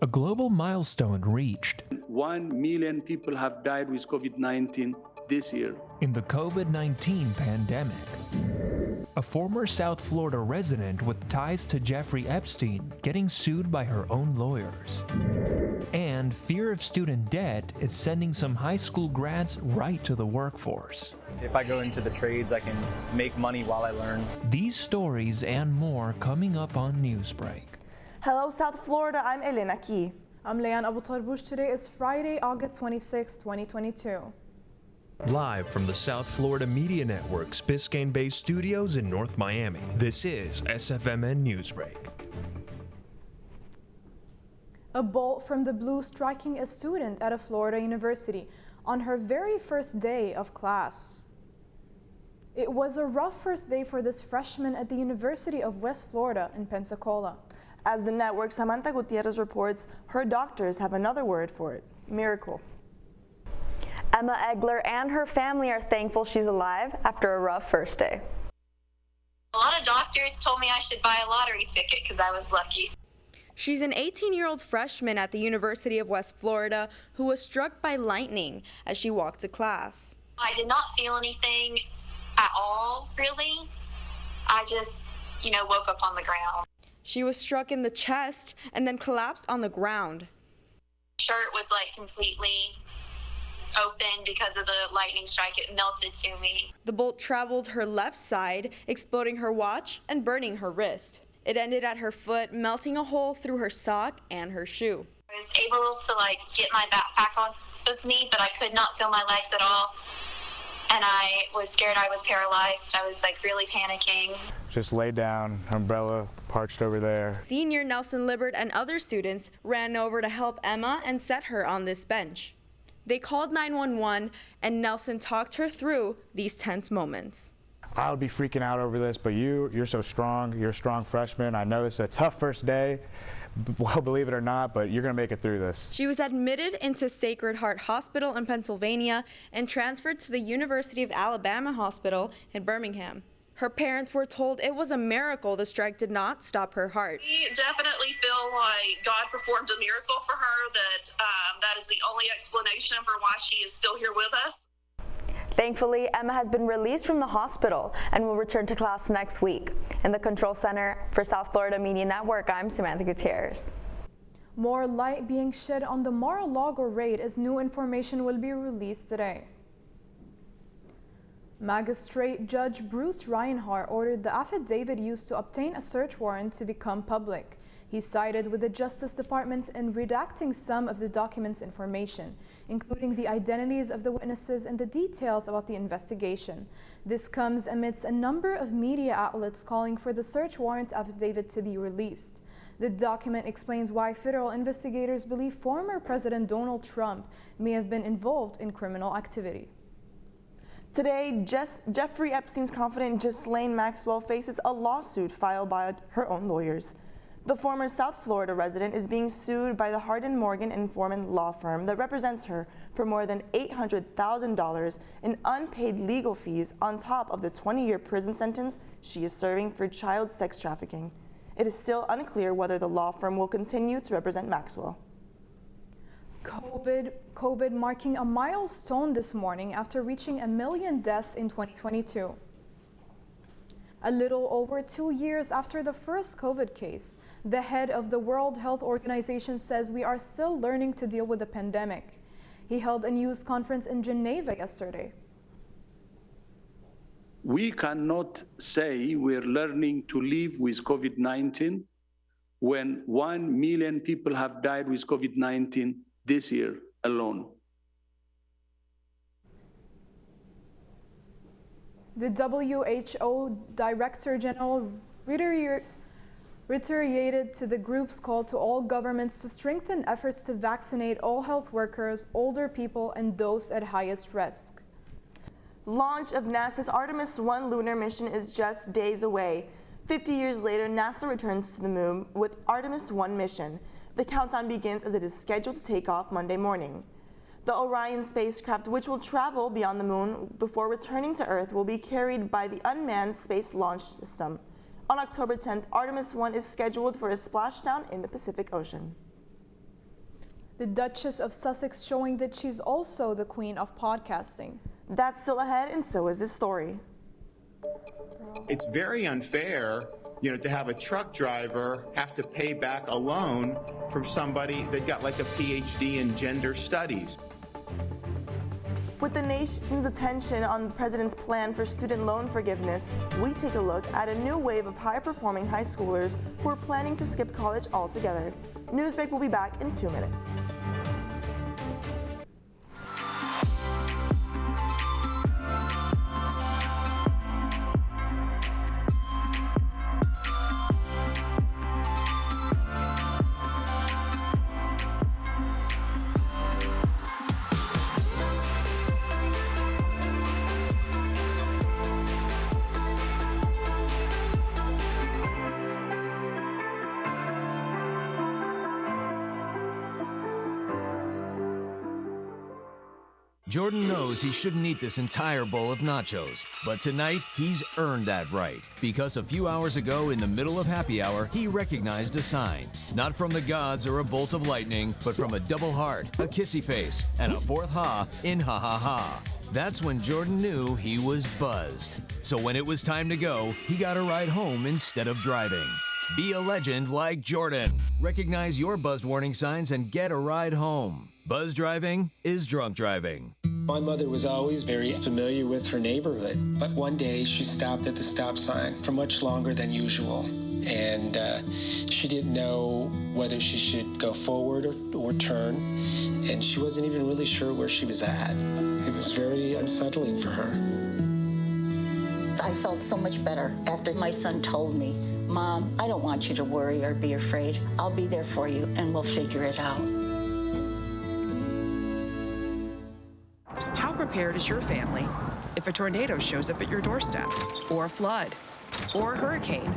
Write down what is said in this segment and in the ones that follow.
A global milestone reached 1 million people have died with COVID-19 this year. in the COVID-19 pandemic. A former South Florida resident with ties to Jeffrey Epstein getting sued by her own lawyers. And fear of student debt is sending some high school grads right to the workforce. If I go into the trades, I can make money while I learn. These stories and more coming up on Newsbreak. Hello, South Florida. I'm Elena Key. I'm Leanne Abu Tarbush. Today is Friday, August 26, 2022. Live from the South Florida Media Network's Biscayne-based studios in North Miami, this is SFMN Newsbreak. A bolt from the blue striking a student at a Florida university on her very first day of class. It was a rough first day for this freshman at the University of West Florida in Pensacola. As the network's Samantha Gutierrez reports, her doctors have another word for it: miracle. Emma Egler and her family are thankful she's alive after a rough first day. A lot of doctors told me I should buy a lottery ticket because I was lucky. She's an 18-year-old freshman at the University of West Florida who was struck by lightning as she walked to class. I did not feel anything at all, really. I just, woke up on the ground. She was struck in the chest and then collapsed on the ground. Shirt was completely open because of the lightning strike. It melted to me. The bolt traveled her left side, exploding her watch and burning her wrist. It ended at her foot, melting a hole through her sock and her shoe. I was able to get my backpack off of me, but I could not feel my legs at all. And I was scared I was paralyzed. I was really panicking. Just lay down, umbrella parched over there. Senior Nelson Libbert and other students ran over to help Emma and set her on this bench. They called 911 and Nelson talked her through these tense moments. I would be freaking out over this, but you're so strong. You're a strong freshman. I know this is a tough first day, well, believe it or not, but you're going to make it through this. She was admitted into Sacred Heart Hospital in Pennsylvania and transferred to the University of Alabama Hospital in Birmingham. Her parents were told it was a miracle the strike did not stop her heart. We definitely feel like God performed a miracle for her, that is the only explanation for why she is still here with us. Thankfully, Emma has been released from the hospital and will return to class next week. In the Control Center for South Florida Media Network, I'm Samantha Gutierrez. More light being shed on the Mar-a-Lago raid as new information will be released today. Magistrate Judge Bruce Reinhart ordered the affidavit used to obtain a search warrant to become public. He sided with the Justice Department in redacting some of the document's information, including the identities of the witnesses and the details about the investigation. This comes amidst a number of media outlets calling for the search warrant affidavit to be released. The document explains why federal investigators believe former President Donald Trump may have been involved in criminal activity. Today, Jeffrey Epstein's confidant Ghislaine Maxwell faces a lawsuit filed by her own lawyers. The former South Florida resident is being sued by the Hardin Morgan and Foreman law firm that represents her for more than $800,000 in unpaid legal fees on top of the 20-year prison sentence she is serving for child sex trafficking. It is still unclear whether the law firm will continue to represent Maxwell. COVID marking a milestone this morning after reaching 1 million deaths in 2022. A little over 2 years after the first COVID case, the head of the World Health Organization says we are still learning to deal with the pandemic. He held a news conference in Geneva yesterday. We cannot say we're learning to live with COVID-19 when 1 million people have died with COVID-19 this year alone. The WHO Director General reiterated to the group's call to all governments to strengthen efforts to vaccinate all health workers, older people, and those at highest risk. Launch of NASA's Artemis 1 lunar mission is just days away. 50 years later, NASA returns to the moon with Artemis 1 mission. The countdown begins as it is scheduled to take off Monday morning. The Orion spacecraft, which will travel beyond the moon before returning to Earth, will be carried by the Unmanned Space Launch System. On October 10th, Artemis 1 is scheduled for a splashdown in the Pacific Ocean. The Duchess of Sussex showing that she's also the queen of podcasting. That's still ahead, and so is this story. It's very unfair, to have a truck driver have to pay back a loan from somebody that got like a PhD in gender studies. With the nation's attention on the president's plan for student loan forgiveness, we take a look at a new wave of high-performing high schoolers who are planning to skip college altogether. Newsbreak will be back in 2 minutes. Jordan knows he shouldn't eat this entire bowl of nachos, but tonight he's earned that right because a few hours ago in the middle of happy hour, he recognized a sign, not from the gods or a bolt of lightning, but from a double heart, a kissy face, and a fourth ha in ha ha ha. That's when Jordan knew he was buzzed. So when it was time to go, he got a ride home instead of driving. Be a legend like Jordan. Recognize your buzzed warning signs and get a ride home. Buzz driving is drunk driving. My mother was always very familiar with her neighborhood, but one day she stopped at the stop sign for much longer than usual, and she didn't know whether she should go forward or turn, and she wasn't even really sure where she was at. It was very unsettling for her. I felt so much better after my son told me, "Mom, I don't want you to worry or be afraid. I'll be there for you, and we'll figure it out." How prepared is your family if a tornado shows up at your doorstep, or a flood, or a hurricane?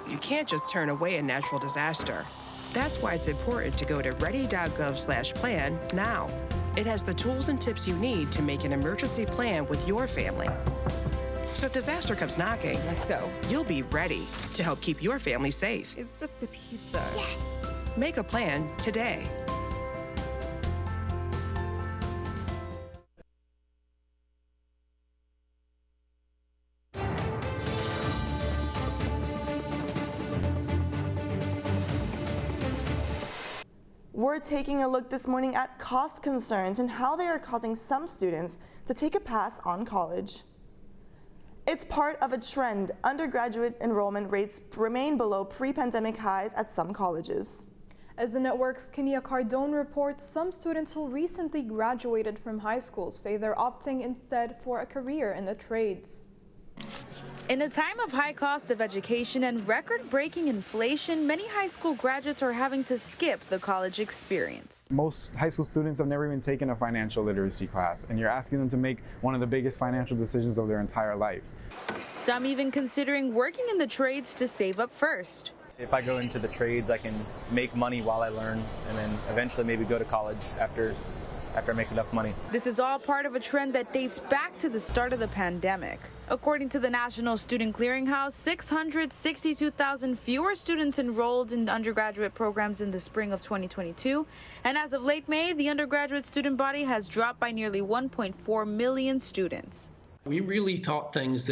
You can't just turn away a natural disaster. That's why it's important to go to ready.gov/plan now. It has the tools and tips you need to make an emergency plan with your family. So if disaster comes knocking, let's go. You'll be ready to help keep your family safe. It's just a pizza. Yes. Make a plan today. We're taking a look this morning at cost concerns and how they are causing some students to take a pass on college. It's part of a trend. Undergraduate enrollment rates remain below pre-pandemic highs at some colleges. As the network's Kenya Cardone reports, some students who recently graduated from high school say they're opting instead for a career in the trades. In a time of high cost of education and record-breaking inflation, many high school graduates are having to skip the college experience. Most high school students have never even taken a financial literacy class, and you're asking them to make one of the biggest financial decisions of their entire life. Some even considering working in the trades to save up first. If I go into the trades, I can make money while I learn, and then eventually maybe go to college after I make enough money. This is all part of a trend that dates back to the start of the pandemic. According to the National Student Clearinghouse, 662,000 fewer students enrolled in undergraduate programs in the spring of 2022. And as of late May, the undergraduate student body has dropped by nearly 1.4 million students. We really thought things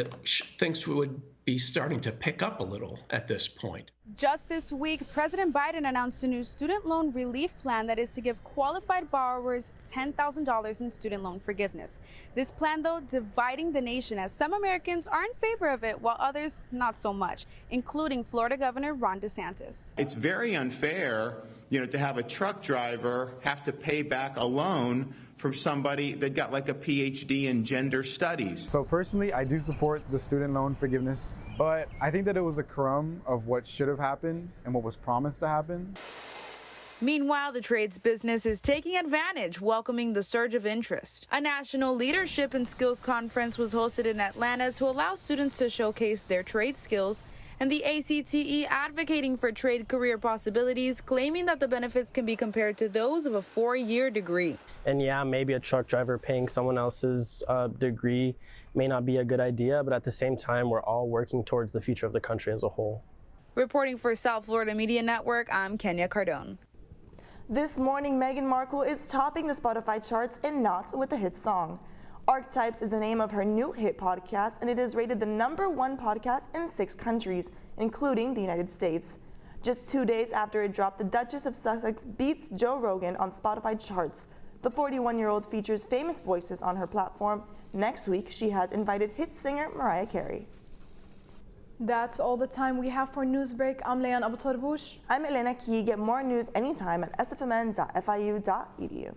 would be starting to pick up a little at this point. Just this week, President Biden announced a new student loan relief plan that is to give qualified borrowers $10,000 in student loan forgiveness. This plan, though, dividing the nation as some Americans are in favor of it while others not so much, including Florida Governor Ron DeSantis. It's very unfair, to have a truck driver have to pay back a loan from somebody that got like a PhD in gender studies. So personally, I do support the student loan forgiveness, but I think that it was a crumb of what should have happened and what was promised to happen. Meanwhile, the trades business is taking advantage, welcoming the surge of interest. A national leadership and skills conference was hosted in Atlanta to allow students to showcase their trade skills, and the ACTE advocating for trade career possibilities, claiming that the benefits can be compared to those of a 4-year degree. And yeah, maybe a truck driver paying someone else's degree may not be a good idea, but at the same time, we're all working towards the future of the country as a whole. Reporting for South Florida Media Network, I'm Kenya Cardone. This morning, Meghan Markle is topping the Spotify charts and not with a hit song. Archetypes is the name of her new hit podcast, and it is rated the #1 podcast in 6 countries, including the United States. Just 2 days after it dropped, the Duchess of Sussex beats Joe Rogan on Spotify charts. The 41-year-old features famous voices on her platform. Next week, she has invited hit singer Mariah Carey. That's all the time we have for Newsbreak. I'm Leanne Abu Tarbush. I'm Elena Key. Get more news anytime at sfmn.fiu.edu.